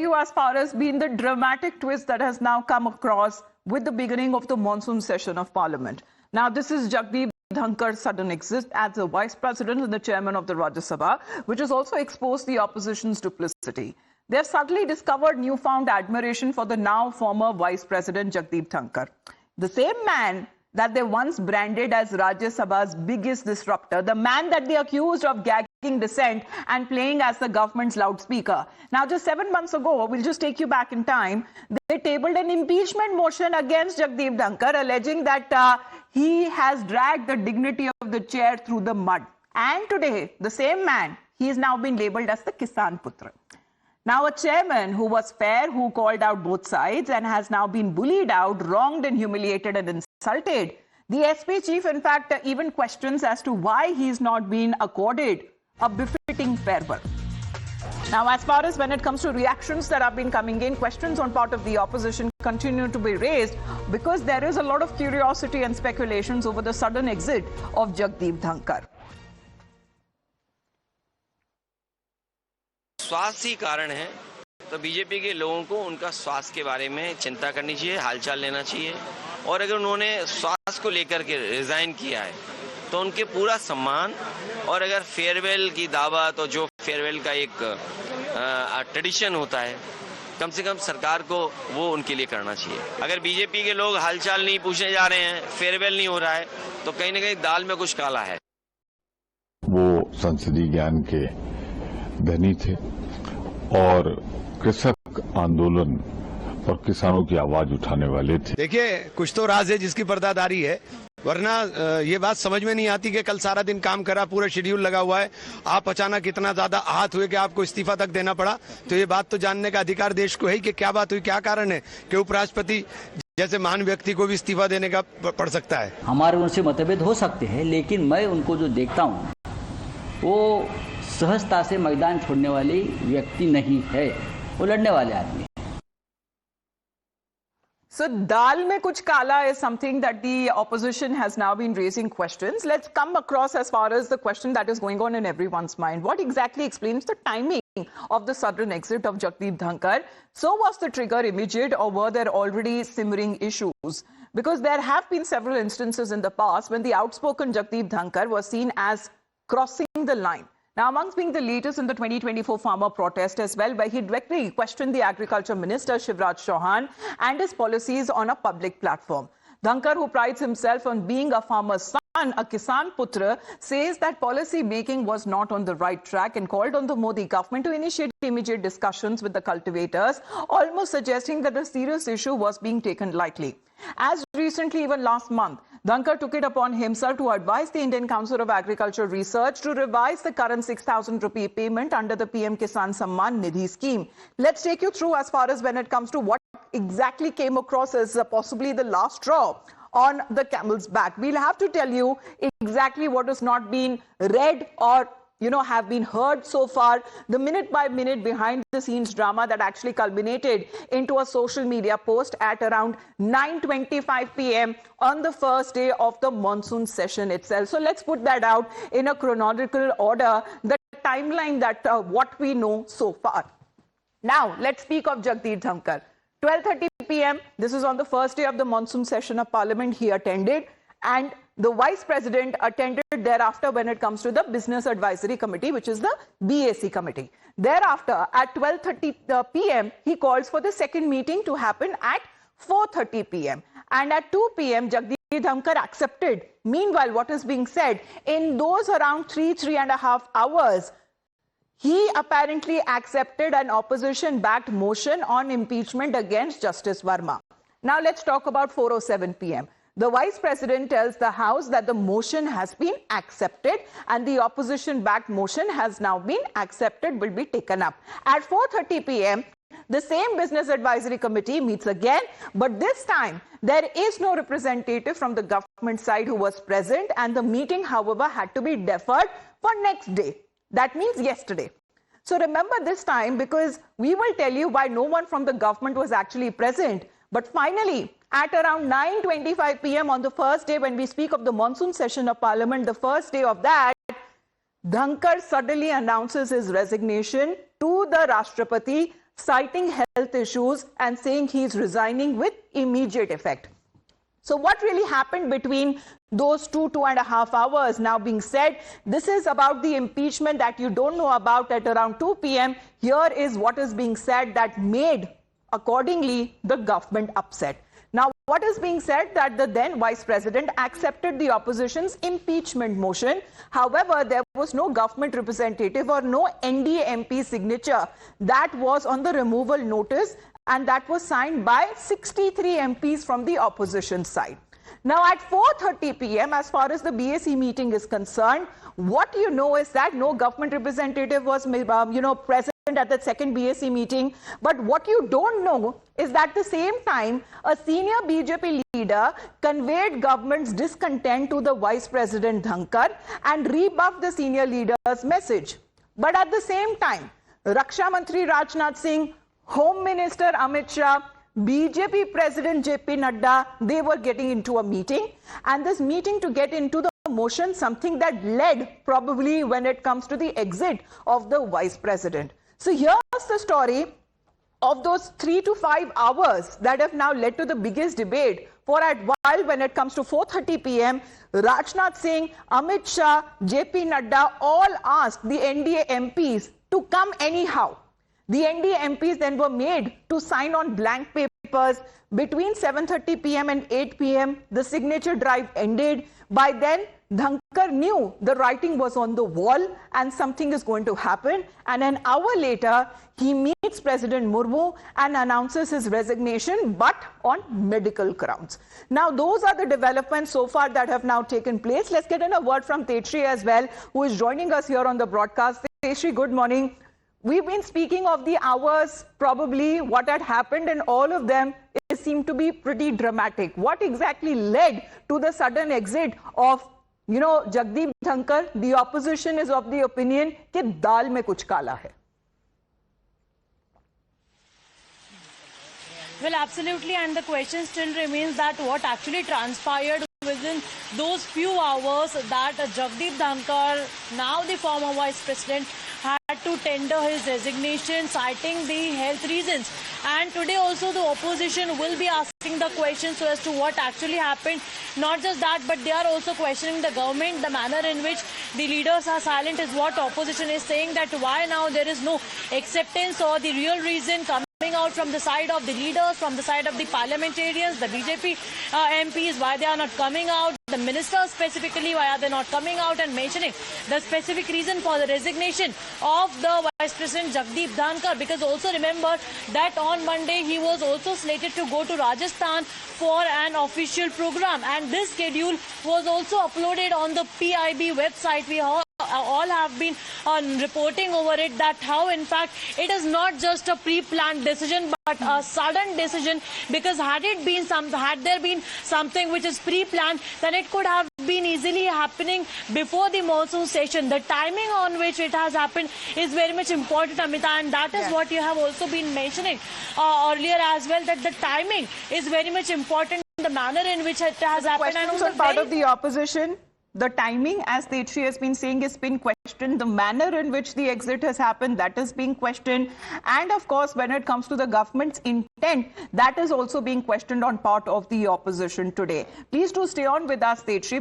you as far as being the dramatic twist that has now come across with the beginning of the monsoon session of Parliament. Now, this is Jagdeep Dhankar's sudden exit as the Vice President and the Chairman of the Rajya Sabha, which has also exposed the opposition's duplicity. They have suddenly discovered newfound admiration for the now former Vice President Jagdeep Dhankar. The same man that they once branded as Rajya Sabha's biggest disruptor, the man that they accused of gagging dissent and playing as the government's loudspeaker. Now, just 7 months ago, we'll just take you back in time, they tabled an impeachment motion against Jagdeep Dhankar, alleging that he has dragged the dignity of the chair through the mud. And today, the same man, he has now been labelled as the Kisan Putra. Now, a chairman who was fair, who called out both sides and has now been bullied out, wronged and humiliated and insulted. The SP chief, in fact, even questions as to why he's not been accorded a befitting farewell. Now, as far as when it comes to reactions that have been coming in, questions on part of the opposition continue to be raised because there is a lot of curiosity and speculations over the sudden exit of Jagdeep Dhankar. स्वास्थ्य ही कारण है तो BJP के लोगों को उनका स्वास्थ्य के बारे में चिंता करनी चाहिए, हालचाल लेना चाहिए और अगर उन्होंने स्वास्थ्य को लेकर के रिजाइन किया है तो उनके पूरा सम्मान और अगर फेयरवेल की दावत और जो फेयरवेल का एक ट्रेडिशन होता है कम से कम सरकार को वो उनके लिए करना चाहिए। अगर बीजेपी के लोग हालचाल नहीं पूछने जा रहे हैं, फेयरवेल नहीं हो रहा है तो कहीं ना कहीं दाल में कुछ काला है। वो संसदीय ज्ञान के धनी थे और कृषक आंदोलन और किसानों की आवाज उठाने वाले थे। देखिए, कुछ तो राज है जिसकी पर्दादारी है, वरना ये बात समझ में नहीं आती कि कल सारा दिन काम करा, पूरा शेड्यूल लगा हुआ है, आप अचानक इतना ज्यादा आहत हुए कि आपको इस्तीफा तक देना पड़ा। तो ये बात तो जानने का अधिकार देश को है कि क्या बात हुई, क्या कारण है कि उपराष्ट्रपति जैसे महान व्यक्ति को भी इस्तीफा देने का पड़ सकता है। हमारे उनसे मतभेद हो सकते हैं, लेकिन मैं उनको जो देखता हूँ वो सहजता से मैदान छोड़ने वाली व्यक्ति नहीं है, वो लड़ने वाले आदमी। So, dal mein kuch kala is something that the opposition has now been raising questions. Let's come across as far as the question that is going on in everyone's mind. What exactly explains the timing of the sudden exit of Jagdeep Dhankar? So, was the trigger immediate or were there already simmering issues? Because there have been several instances in the past when the outspoken Jagdeep Dhankar was seen as crossing the line. Now, amongst being the latest in the 2024 farmer protest as well, where he directly questioned the Agriculture Minister Shivraj Chauhan and his policies on a public platform. Dhankar, who prides himself on being a farmer's son, a Kisan Putra, says that policy making was not on the right track and called on the Modi government to initiate immediate discussions with the cultivators, almost suggesting that a serious issue was being taken lightly. As recently, even last month, Dhankar took it upon himself to advise the Indian Council of Agriculture Research to revise the current 6,000 rupee payment under the PM Kisan Samman Nidhi scheme. Let's take you through as far as when it comes to what exactly came across as possibly the last straw on the camel's back. We'll have to tell you exactly what has not been read or have been heard so far, the minute-by-minute behind-the-scenes drama that actually culminated into a social media post at around 9:25 p.m. on the first day of the monsoon session itself. So let's put that out in a chronological order, the timeline that what we know so far. Now, let's speak of Jagdeep Dhankar. 12:30 p.m., this is on the first day of the monsoon session of Parliament, he attended, and the Vice President attended thereafter when it comes to the Business Advisory Committee, which is the BAC committee. Thereafter, at 12:30 p.m., he calls for the second meeting to happen at 4:30 p.m. And at 2 p.m., Jagdeep Dhankar accepted. Meanwhile, what is being said, in those around 3.5 hours, he apparently accepted an opposition-backed motion on impeachment against Justice Verma. Now, let's talk about 4:07 p.m. The Vice President tells the House that the motion has been accepted and the opposition-backed motion has now been accepted, will be taken up. At 4:30 p.m., the same Business Advisory Committee meets again, but this time there is no representative from the government side who was present, and the meeting, however, had to be deferred for next day. That means yesterday. So remember this time, because we will tell you why no one from the government was actually present. But finally, at around 9:25 p.m. on the first day, when we speak of the monsoon session of Parliament, the first day of that, Dhankar suddenly announces his resignation to the Rashtrapati citing health issues and saying he's resigning with immediate effect. So what really happened between those 2.5 hours now being said? This is about the impeachment that you don't know about at around 2 p.m. Here is what is being said that made, accordingly, the government upset. Now, what is being said that the then Vice President accepted the opposition's impeachment motion. However, there was no government representative or no NDA MP signature that was on the removal notice, and that was signed by 63 MPs from the opposition side. Now, at 4:30 p.m., as far as the BAC meeting is concerned, what you know is that no government representative was, present at the second BAC meeting. But what you don't know is that at the same time, a senior BJP leader conveyed government's discontent to the Vice President Dhankar and rebuffed the senior leader's message. But at the same time, Raksha Mantri Rajnath Singh, Home Minister Amit Shah, BJP President JP Nadda, they were getting into a meeting, and this meeting to get into the motion, something that led probably when it comes to the exit of the Vice President. So here's the story of those 3 to 5 hours that have now led to the biggest debate. For a while, when it comes to 4:30 p.m., Rajnath Singh, Amit Shah, JP Nadda all asked the NDA MPs to come anyhow. The NDA MPs then were made to sign on blank papers. Between 7:30 p.m. and 8 p.m., the signature drive ended. By then, Dhankar knew the writing was on the wall and something is going to happen. And an hour later, he meets President Murmu and announces his resignation, but on medical grounds. Now, those are the developments so far that have now taken place. Let's get in a word from Tetri as well, who is joining us here on the broadcast. Tetri, good morning. We've been speaking of the hours, probably what had happened, and all of them seem to be pretty dramatic. What exactly led to the sudden exit of, Jagdeep Dhankar? The opposition is of the opinion that dal mein kuch kala hai. Well, absolutely, and the question still remains that what actually transpired within those few hours that Jagdeep Dhankar, now the former Vice President, had to tender his resignation, citing the health reasons. And today also the opposition will be asking the question so as to what actually happened. Not just that, but they are also questioning the government. The manner in which the leaders are silent is what opposition is saying, that why now there is no acceptance or the real reason coming out from the side of the leaders, from the side of the parliamentarians, the BJP MPs, why they are not coming out, the ministers specifically, why are they not coming out and mentioning the specific reason for the resignation of the Vice President Jagdeep Dhankar. Because also remember that on Monday he was also slated to go to Rajasthan for an official program, and this schedule was also uploaded on the PIB website. We all have been reporting over it, that how in fact it is not just a pre-planned decision but a sudden decision, because had there been something which is pre-planned, then it could have been easily happening before the monsoon session. The timing on which it has happened is very much important, Amita, and that is what you have also been mentioning earlier as well, that the timing is very much important, the manner in which it has happened. And on part of the opposition, the timing, as Tetri has been saying, has been questioned. The manner in which the exit has happened, that is being questioned. And of course, when it comes to the government's intent, that is also being questioned on part of the opposition today. Please do stay on with us, Tetri.